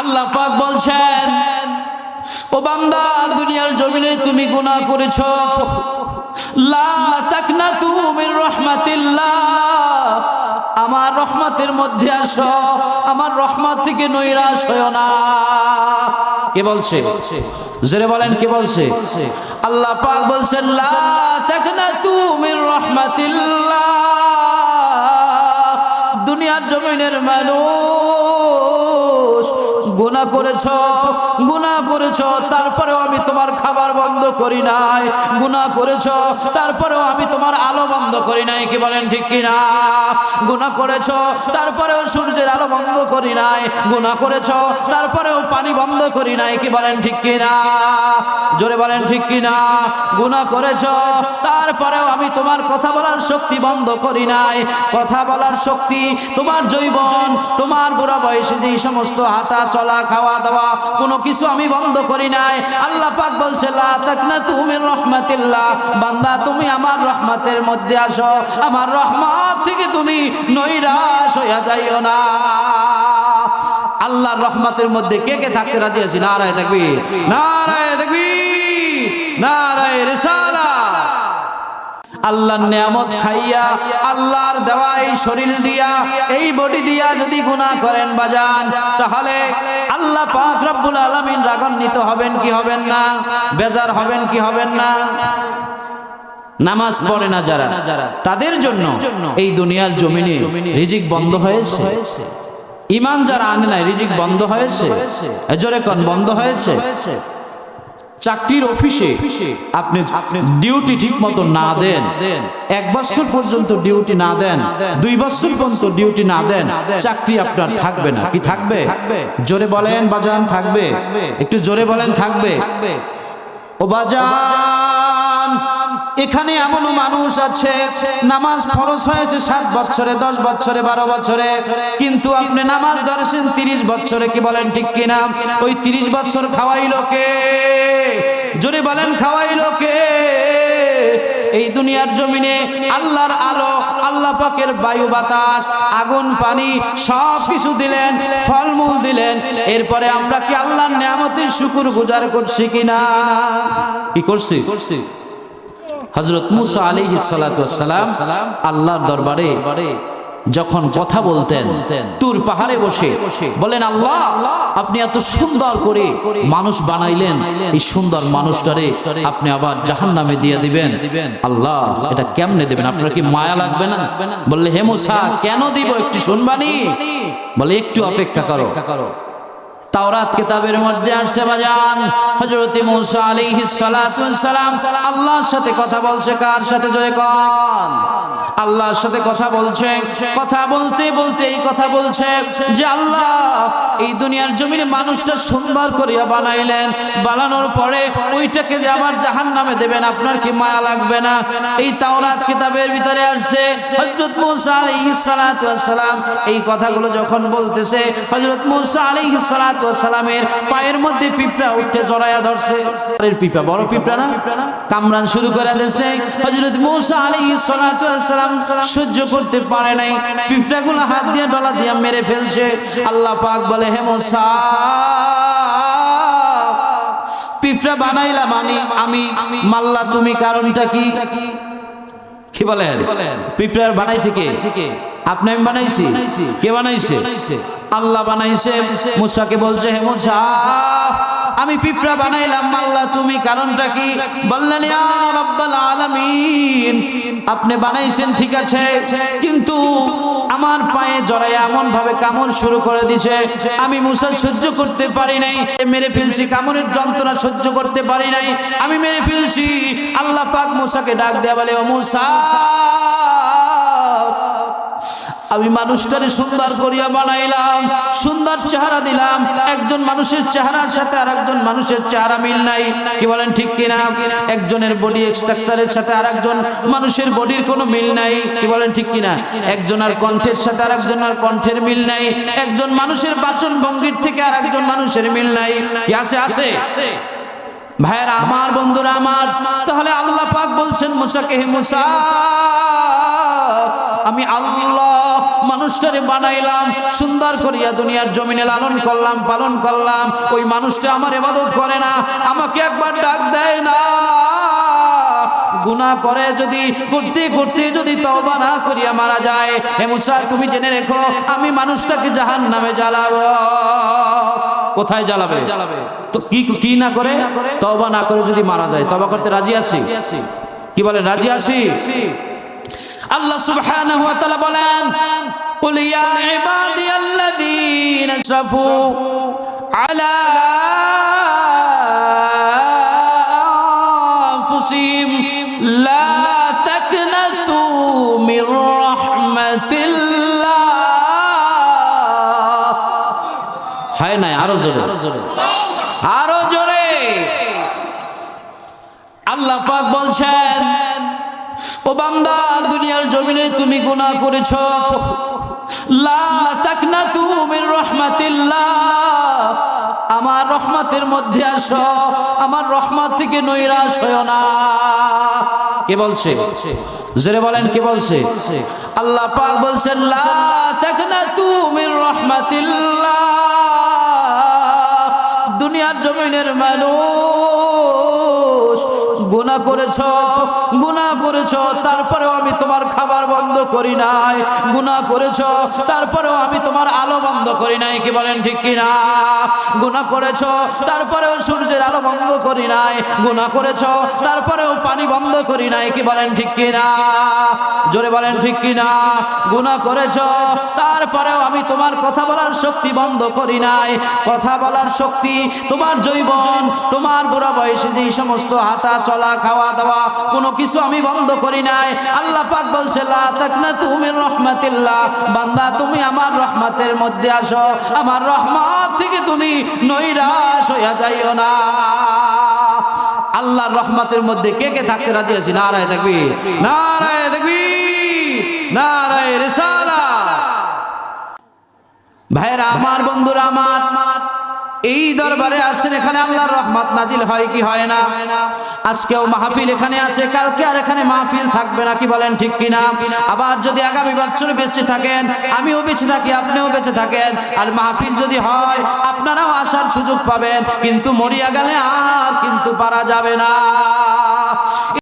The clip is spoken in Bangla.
আল্লাহ পাক বলছেন, ও বান্দা, দুনিয়ার জমিনে তুমি গুনাহ করেছো, লা তাকনাতু মির রাহমাতিল্লাহ, আমার রহমতের মধ্যে আসো, আমার রহমত থেকে নৈরাশ হয়ো না। কে বলছে? জোরে বলেন, কে বলছে? আল্লাহ পাক বলছেন, লা তাকনাতু মির রাহমাতিল্লাহ। দুনিয়ার জমিনের মানুষ, গুনাহ করেছো, তারপরেও আমি তোমার খাবার বন্ধ করি নাই। গুনাহ করেছো, তারপরেও আমি তোমার আলো বন্ধ করি নাই। কি বলেন ঠিক কিনা? গুনাহ করেছো, তারপরেও সূর্যের আলো বন্ধ করি নাই। গুনাহ করেছো, তারপরেও পানি বন্ধ করি নাই। কি বলেন ঠিক কিনা? জোরে বলেন ঠিক কিনা? গুনাহ করেছো, তারপরেও আমি তোমার কথা বলার শক্তি বন্ধ করি নাই। কথা বলার শক্তি, তোমার যৌবন, তোমার বুড়া বয়সে যে সমস্ত হাঁটা চলা খাওয়া দাওয়া কোনো কিছু আমি বন্ধ করি নাই। আল্লাহ পাক বলছে, লা তাকনাতু মির রাহমাতিল্লাহ, বান্দা তুমি আমার রহমতের মধ্যে আসো, আমার রহমত থেকে তুমি নৈরাশ হইয়া যাইও না। আল্লাহর রহমতের মধ্যে কে কে থাকতে রাজি আছি? নারায়ে তাকবীর, নারায়ে তাকবীর, নারায়ে রিসালাত। আল্লাহর নিয়ামত খাইয়া, আল্লাহর দেওয়া এই শরীর দিয়া, এই বডি দিয়া যদি গুনাহ করেন বাজান, তাহলে আল্লাহ পাক রব্বুল আলামিন রাগান্বিত হবেন কি হবেন না? বেজার হবেন কি হবেন না? নামাজ পড়ে না যারা, তাদের জন্য এই দুনিয়ার জমিনে রিজিক বন্ধ হয়েছে। ঈমান যারা আনে নাই, রিজিক বন্ধ হয়েছে। জোরে কোন বন্ধ হয়েছে? চাকরির অফিসে আপনি ডিউটি ঠিক মতো না দেন, 1 বছর পর্যন্ত ডিউটি না দেন, 2 বছর পর্যন্ত ডিউটি না দেন, চাকরি আপনার থাকবে না। কি থাকবে? জোরে বলেন বাজান, থাকবে? একটু জোরে বলেন, থাকবে? ও বাজান, এখানে এমনও মানুষ আছে, নামাজ ফরজ হয়েছে 7 বছরে, 10 বছরে, 12 বছরে, কিন্তু আপনি নামাজ ধরেছেন 30 বছরে। কি বলেন ঠিক কিনা? ওই 30 বছর খাওয়াইলো কে? জোরে বলেন, খাওয়াইলো কে? এই দুনিয়ার জমিনে আল্লাহর আলো, আল্লাহ পাকের বায়ু বাতাস, আগুন পানি সব কিছু দিলেন, ফলমূল দিলেন। এরপরে আমরা কি আল্লাহর নিয়ামতের শুকর গুজার করছি কিনা? কি করছি? হযরত মুসা আলাইহিস সালাতু ওয়াস সালাম আল্লাহর দরবারে যখন কথা বলতেন, তুর পাহাড়ে বসে বলেন, আল্লাহ আপনি এত সুন্দর করে মানুষ বানাইলেন, এই সুন্দর মানুষটারে আপনি আবার জাহান্নামে দিয়ে দিবেন। আল্লাহ এটা কেমনে দিবেন? আপনার কি মায়া লাগবে না? বললে, হে মুসা কেন দিব, একটু শুনবানি? বলে, একটু অপেক্ষা করো। তাওরাত কিতাবের মধ্যে আসছে বাজান, হযরত মুসা আলাইহিস সালাতু ওয়াস সালাম আল্লাহর সাথে কথা বলছে। কার সাথে? জোরে কোন? আল্লাহর সাথে কথা বলছে। কথা বলতে বলতে এই কথা বলছে যে, আল্লাহ এই দুনিয়ার জমিনে মানুষটা সুন্দর করিয়া বানাইলেন, বানানোর পরে ওইটাকে যে আবার জাহান্নামে দেবেন, আপনার কি মায়া লাগবে না? এই তাওরাত কিতাবের ভিতরে আসছে, হযরত মুসা আলাইহিস সালাতু ওয়াস সালাম এই কথাগুলো যখন বলতেছে, হযরত মুসা আলাইহিস সালাতু ওয়াস সালামের পায়ের মধ্যে পিঁপড়া উঠে জড়াইয়া ধরছে। এর পিঁপড়া, বড় পিঁপড়া না, কামড়ান শুরু করে দিয়েছে। হযরত মুসা আলাইহিস সালাতু ওয়াস সালাম সহ্য করতে পারে নাই, পিঁপড়াগুলো হাত দিয়ে ডলা দিয়ে মেরে ফেলছে। আল্লাহ পাক বলে, হে মুসা, পিঁপড়া বানাইলাম আমি মাল্লা, তুমি কারণটা কি? কি বলেন? পিঁপড়া বানাইছে কে? আপনি? আমি বানাইছি? কে বানাইছে? আল্লাহ বানাইছে। মুসাকে বলছে, হে মুসা, আমি পিঁপড়া বানাইলাম, আল্লাহ তুমি কারণটা কি? বললেন, ইয়া রাব্বাল আলামিন, আপনি বানাইছেন ঠিক আছে, কিন্তু আমার পায়ে জড়াইয়া এমন ভাবে কামড় শুরু করে দিছে, আমি মুসা সহ্য করতে পারি নাই, মেরে ফেলছি। কামড়ের যন্ত্রণা সহ্য করতে পারি নাই, আমি মেরে ফেলছি। আল্লাহ পাক মুসাকে ডাক দেয়া বলে, ও মুসা, আমি মানুষটারে সুন্দর করিয়া বানাইলাম, সুন্দর চেহারা দিলাম, একজন মানুষের চেহারার সাথে আর একজন মানুষের চেহারা মিল নাই। কি বলেন ঠিক কিনা? একজনের বডি স্ট্রাকচারের সাথে আর একজন মানুষের বডির কোনো মিল নাই। কি বলেন ঠিক কিনা? একজনের কণ্ঠের সাথে আর একজনের কণ্ঠের মিল নাই, একজন মানুষের বাচন ভঙ্গির থেকে আর একজন মানুষের মিল নাই। কি আছে? আছে ভাইরা আমার, বন্ধুরা আমার। তাহলে আল্লাহ পাক বলছেন মুসাকে, হে মুসা, আমি আল্লাহ মানুষ মানুষটারে বানাইলাম, সুন্দর করিয়া দুনিয়ার জমিনে লালন করলাম, পালন করলাম, ওই মানুষটা আমার ইবাদত করে না, আমাকে একবার ডাক দেয় না। গুনাহ করে যদি করতে করতে যদি তওবা না করিয়া মারা যায়, হে মুসা তুমি জেনে রেখো আমি মানুষটাকে জাহান্নামে জ্বালাবো। কোথায় জ্বালাবে? তো কি না করে? তওবা না করে যদি মারা যায়। তওবা করতে রাজি আছি? কি বলেন রাজি আছি? আল্লাহ সুবহানাহু ওয়া তাআলা বলেন, কুল ইয়া ইবাদিয়াল্লাযীনা আসরাফু আলা আনফুসিহিম লা তাকনাতু মির রাহমাতিল্লাহ। হয় না? আরো জোরে, আরো জোরে। আল্লাহ পাক বলছেন, ও বান্দা দুনিয়ার জমিনে তুমি গুনাহ করেছো, লা তাকনাতু মির রাহমাতিল্লাহ, আমার রহমতের মধ্যে আসো, আমার রহমত থেকে নৈরাশ হয়ো না। কে বলছে? জোরে বলেন কে বলছে? আল্লাহ পাক বলছেন, লা তাকনাতু মির রাহমাতিল্লাহ। দুনিয়ার জমিনের মানুষ গুনাহ করেছো, গুনাহ করেছো, তারপরেও আমি তোমার খাবার বন্ধ করি নাই। গুনাহ করেছো, তারপরেও আমি তোমার আলো বন্ধ করি নাই। কি বলেন ঠিক কিনা? গুনাহ করেছো, তারপরেও সূর্যের আলো বন্ধ করি নাই। গুনাহ করেছো, তারপরেও পানি বন্ধ করি নাই। কি বলেন ঠিক কিনা? জোরে বলেন ঠিক কিনা? গুনাহ করেছো, তারপরেও আমি তোমার কথা বলার শক্তি বন্ধ করি নাই। কথা বলার শক্তি, তোমার যৌবন, তোমার বুড়া বয়সে যেই সমস্ত হাঁটা চলা খাওয়া দাওয়া কোনো কিছু আমি বন্ধ করি নাই। আল্লাহ পাক বলছে, লা তাকনাতু মির রাহমাতিল্লাহ, বান্দা তুমি আমার রহমতের মধ্যে আসো, আমার রহমত থেকে তুমি নৈরাশ হইয়া যাইও না। আল্লাহর রহমতের মধ্যে কে কে থাকতে রাজি আছি? নারায়ে তাকবীর, নারায়ে তাকবীর, নারায়ে রিসালাত। ভাইরা আমার, বন্ধুরা আমার, এই দরবারে আসছেন, এখানে আল্লাহর রহমত নাজিল হয় কি হয় না? আজকেও মাহফিল এখানে আছে, কালকে আর এখানে মাহফিল থাকবে না। কি বলেন ঠিক কিনা? আবার যদি আগামী বছর বেঁচে থাকেন, আমিও বেঁচে থাকি, আপনিও বেঁচে থাকেন, আর মাহফিল যদি হয় আপনারাও আসার সুযোগ পাবেন, কিন্তু মরিয়া গেলে আর কিন্তু পারা যাবে না।